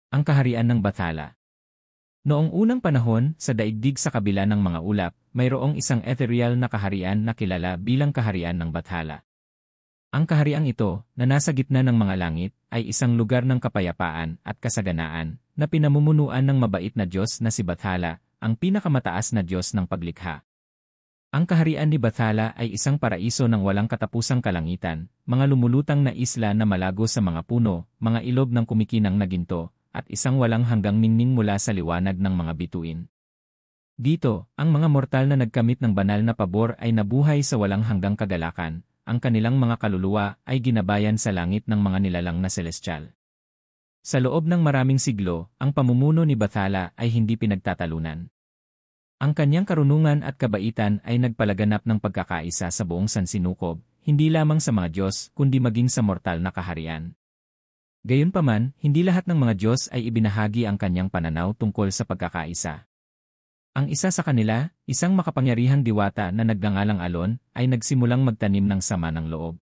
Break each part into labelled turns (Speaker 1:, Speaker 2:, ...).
Speaker 1: Ang kaharian ng Bathala. Noong unang panahon, sa daigdig sa kabila ng mga ulap, mayroong isang ethereal na kaharian na kilala bilang kaharian ng Bathala. Ang kahariang ito, na nasa gitna ng mga langit, ay isang lugar ng kapayapaan at kasaganaan, na pinamumunuan ng mabait na Diyos na si Bathala, ang pinakamataas na Diyos ng paglikha. Ang kaharian ni Bathala ay isang paraiso ng walang katapusang kalangitan, mga lumulutang na isla na malago sa mga puno, mga ilog ng kumikinang na ginto, at isang walang hanggang ningning mula sa liwanag ng mga bituin. Dito, ang mga mortal na nagkamit ng banal na pabor ay nabuhay sa walang hanggang kagalakan, ang kanilang mga kaluluwa ay ginabayan sa langit ng mga nilalang na celestial. Sa loob ng maraming siglo, ang pamumuno ni Bathala ay hindi pinagtatalunan. Ang kanyang karunungan at kabaitan ay nagpalaganap ng pagkakaisa sa buong sansinukob, hindi lamang sa mga Diyos kundi maging sa mortal na kaharian. Gayunpaman, hindi lahat ng mga Diyos ay ibinahagi ang kanyang pananaw tungkol sa pagkakaisa. Ang isa sa kanila, isang makapangyarihang diwata na nagngangalang Alon, ay nagsimulang magtanim ng sama ng loob.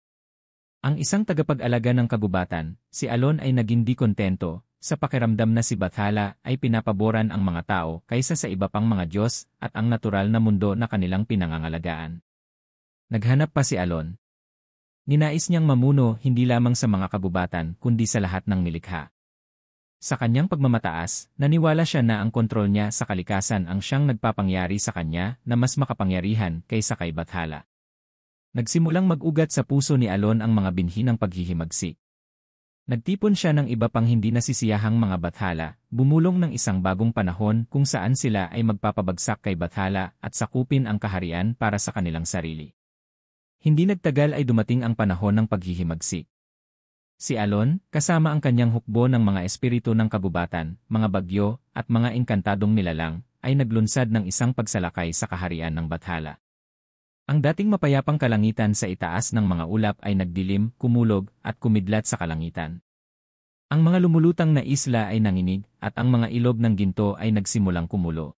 Speaker 1: Ang isang tagapag-alaga ng kagubatan, si Alon ay naging di kontento, sa pakiramdam na si Bathala ay pinapaboran ang mga tao kaysa sa iba pang mga Diyos at ang natural na mundo na kanilang pinangangalagaan. Naghanap pa si Alon. Ninais niyang mamuno hindi lamang sa mga kagubatan kundi sa lahat ng nilikha. Sa kanyang pagmamataas, naniwala siya na ang kontrol niya sa kalikasan ang siyang nagpapangyari sa kanya na mas makapangyarihan kaysa kay Bathala. Nagsimulang mag-ugat sa puso ni Alon ang mga binhi ng paghihimagsik. Nagtipon siya ng iba pang hindi nasisiyahang mga Bathala, bumulong ng isang bagong panahon kung saan sila ay magpapabagsak kay Bathala at sakupin ang kaharian para sa kanilang sarili. Hindi nagtagal ay dumating ang panahon ng paghihimagsik. Si Alon, kasama ang kanyang hukbo ng mga espiritu ng kagubatan, mga bagyo, at mga engkantadong nilalang, ay naglunsad ng isang pagsalakay sa kaharian ng Bathala. Ang dating mapayapang kalangitan sa itaas ng mga ulap ay nagdilim, kumulog, at kumidlat sa kalangitan. Ang mga lumulutang na isla ay nanginig, at ang mga ilog ng ginto ay nagsimulang kumulo.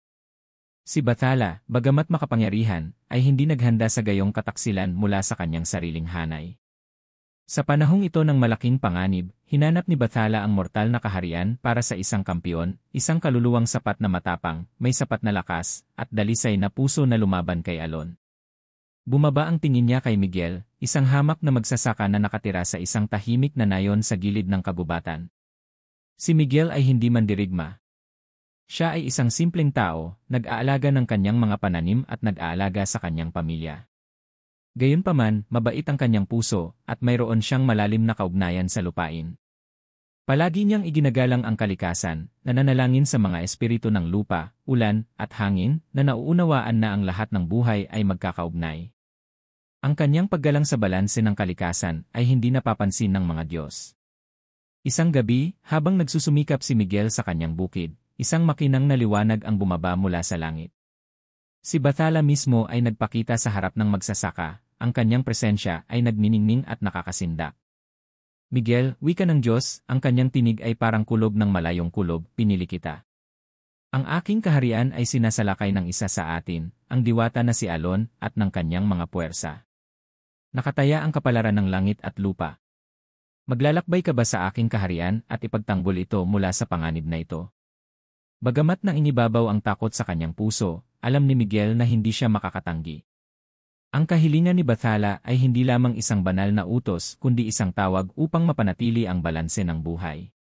Speaker 1: Si Bathala, bagamat makapangyarihan, ay hindi naghanda sa gayong kataksilan mula sa kanyang sariling hanay. Sa panahong ito ng malaking panganib, hinanap ni Bathala ang mortal na kaharian para sa isang kampiyon, isang kaluluwang sapat na matapang, may sapat na lakas, at dalisay na puso na lumaban kay Alon. Bumaba ang tingin niya kay Miguel, isang hamak na magsasaka na nakatira sa isang tahimik na nayon sa gilid ng kagubatan. Si Miguel ay hindi mandirigma. Siya ay isang simpleng tao, nag-aalaga ng kanyang mga pananim at nag-aalaga sa kanyang pamilya. Gayunpaman, mabait ang kanyang puso, at mayroon siyang malalim na kaugnayan sa lupain. Palagi niyang iginagalang ang kalikasan, nananalangin sa mga espiritu ng lupa, ulan, at hangin, na nauunawaan na ang lahat ng buhay ay magkakaugnay. Ang kanyang paggalang sa balanse ng kalikasan ay hindi napapansin ng mga Diyos. Isang gabi, habang nagsusumikap si Miguel sa kanyang bukid, isang makinang na liwanag ang bumaba mula sa langit. Si Bathala mismo ay nagpakita sa harap ng magsasaka, ang kanyang presensya ay nagniningning at nakakasindak. Miguel, wika ng Diyos, ang kanyang tinig ay parang kulob ng malayong kulob, pinili kita. Ang aking kaharian ay sinasalakay ng isa sa atin, ang diwata na si Alon, at ng kanyang mga puwersa. Nakataya ang kapalaran ng langit at lupa. Maglalakbay ka ba sa aking kaharian at ipagtanggol ito mula sa panganib na ito? Bagamat nang inibabaw ang takot sa kanyang puso, alam ni Miguel na hindi siya makakatanggi. Ang kahilingan ni Bathala ay hindi lamang isang banal na utos kundi isang tawag upang mapanatili ang balanse ng buhay.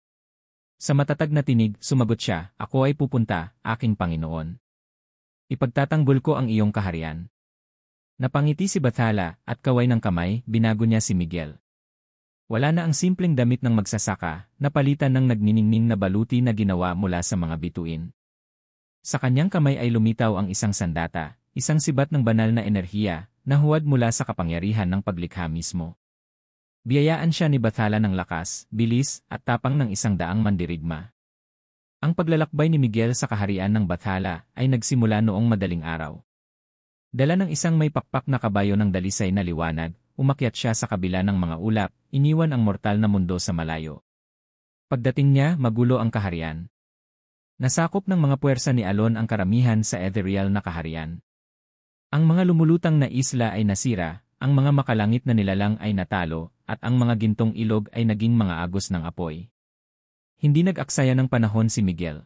Speaker 1: Sa matatag na tinig, sumagot siya, "Ako ay pupunta, aking Panginoon. Ipagtatanggol ko ang iyong kaharian." Napangiti si Bathala at kaway ng kamay, binago niya si Miguel. Wala na ang simpleng damit ng magsasaka, napalitan ng nagniningning na baluti na ginawa mula sa mga bituin. Sa kanyang kamay ay lumitaw ang isang sandata, isang sibat ng banal na enerhiya, na huwad mula sa kapangyarihan ng paglikha mismo. Biyayaan siya ni Bathala ng lakas, bilis, at tapang ng 100 mandirigma. Ang paglalakbay ni Miguel sa kaharian ng Bathala ay nagsimula noong madaling araw. Dala ng isang may pakpak na kabayo ng dalisay na liwanag, umakyat siya sa kabila ng mga ulap, iniwan ang mortal na mundo sa malayo. Pagdating niya, magulo ang kaharian. Nasakop ng mga puwersa ni Alon ang karamihan sa ethereal na kaharian. Ang mga lumulutang na isla ay nasira, ang mga makalangit na nilalang ay natalo, at ang mga gintong ilog ay naging mga agos ng apoy. Hindi nag-aksaya ng panahon si Miguel.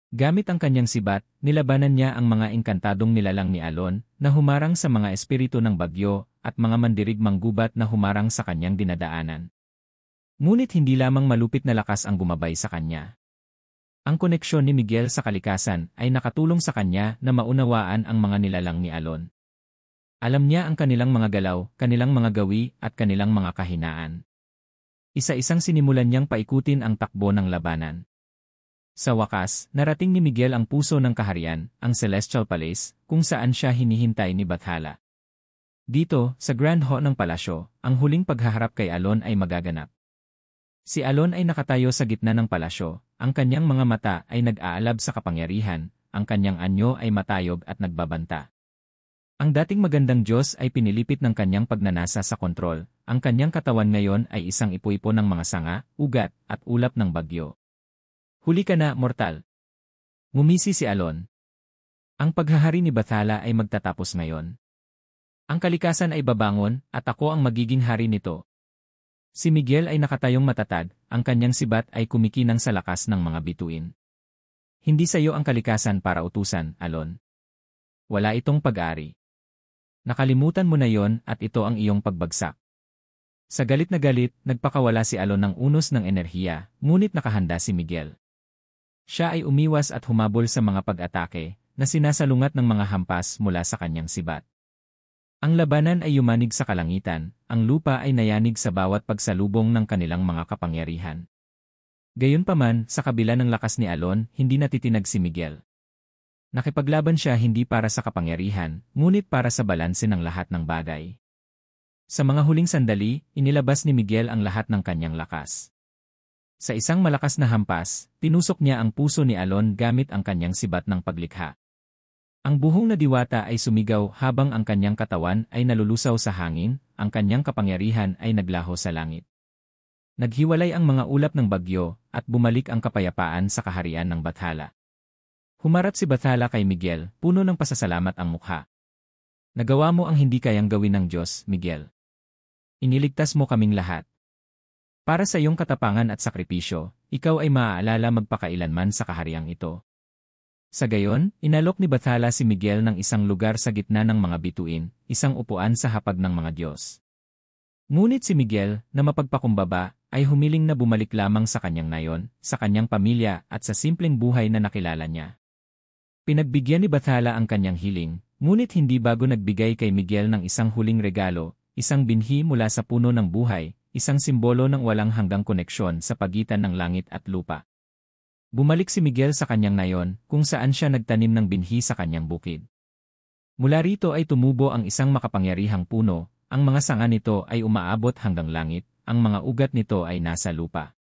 Speaker 1: Gamit ang kanyang sibat, nilabanan niya ang mga engkantadong nilalang ni Alon na humarang sa mga espiritu ng bagyo at mga mandirigmang gubat na humarang sa kanyang dinadaanan. Ngunit hindi lamang malupit na lakas ang gumabay sa kanya. Ang koneksyon ni Miguel sa kalikasan ay nakatulong sa kanya na maunawaan ang mga nilalang ni Alon. Alam niya ang kanilang mga galaw, kanilang mga gawi at kanilang mga kahinaan. Isa-isang sinimulan niyang paikutin ang takbo ng labanan. Sa wakas, narating ni Miguel ang puso ng kaharian, ang Celestial Palace, kung saan siya hinihintay ni Bathala. Dito, sa Grand Hall ng palasyo, ang huling paghaharap kay Alon ay magaganap. Si Alon ay nakatayo sa gitna ng palasyo, ang kanyang mga mata ay nag-aalab sa kapangyarihan, ang kanyang anyo ay matayog at nagbabanta. Ang dating magandang Diyos ay pinilipit ng kanyang pagnanasa sa kontrol, ang kanyang katawan ngayon ay isang ipo-ipo ng mga sanga, ugat, at ulap ng bagyo. Huli ka na, mortal. Ngumisi si Alon. Ang paghahari ni Bathala ay magtatapos ngayon. Ang kalikasan ay babangon, at ako ang magiging hari nito. Si Miguel ay nakatayong matatag, ang kanyang sibat ay kumikinang sa lakas ng mga bituin. Hindi sa iyo ang kalikasan para utusan, Alon. Wala itong pag-ari. Nakalimutan mo na yon at ito ang iyong pagbagsak. Sa galit na galit, nagpakawala si Alon ng unos ng enerhiya, ngunit nakahanda si Miguel. Siya ay umiwas at humabol sa mga pag-atake na sinasalungat ng mga hampas mula sa kanyang sibat. Ang labanan ay yumanig sa kalangitan, ang lupa ay nayanig sa bawat pagsalubong ng kanilang mga kapangyarihan. Gayunpaman, sa kabila ng lakas ni Alon, hindi natitinag si Miguel. Nakipaglaban siya hindi para sa kapangyarihan, ngunit para sa balanse ng lahat ng bagay. Sa mga huling sandali, inilabas ni Miguel ang lahat ng kanyang lakas. Sa isang malakas na hampas, tinusok niya ang puso ni Alon gamit ang kanyang sibat ng paglikha. Ang buhong na diwata ay sumigaw habang ang kanyang katawan ay nalulusaw sa hangin, ang kanyang kapangyarihan ay naglaho sa langit. Naghiwalay ang mga ulap ng bagyo, at bumalik ang kapayapaan sa kaharian ng Bathala. Humarap si Bathala kay Miguel, puno ng pasasalamat ang mukha. Nagawa mo ang hindi kayang gawin ng Diyos, Miguel. Iniligtas mo kaming lahat. Para sa iyong katapangan at sakripisyo, ikaw ay maaalala magpakailanman sa kahariang ito. Sa gayon, inalok ni Bathala si Miguel ng isang lugar sa gitna ng mga bituin, isang upuan sa hapag ng mga Diyos. Ngunit si Miguel, na mapagpakumbaba, ay humiling na bumalik lamang sa kanyang nayon, sa kanyang pamilya at sa simpleng buhay na nakilala niya. Pinagbigyan ni Bathala ang kanyang hiling, ngunit hindi bago nagbigay kay Miguel ng isang huling regalo, isang binhi mula sa puno ng buhay, isang simbolo ng walang hanggang koneksyon sa pagitan ng langit at lupa. Bumalik si Miguel sa kanyang nayon, kung saan siya nagtanim ng binhi sa kanyang bukid. Mula rito ay tumubo ang isang makapangyarihang puno, ang mga sanga nito ay umaabot hanggang langit, ang mga ugat nito ay nasa lupa.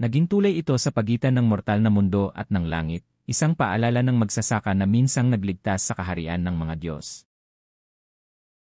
Speaker 1: Naging tulay ito sa pagitan ng mortal na mundo at ng langit, isang paalala ng magsasaka na minsang nagligtas sa kaharian ng mga Diyos.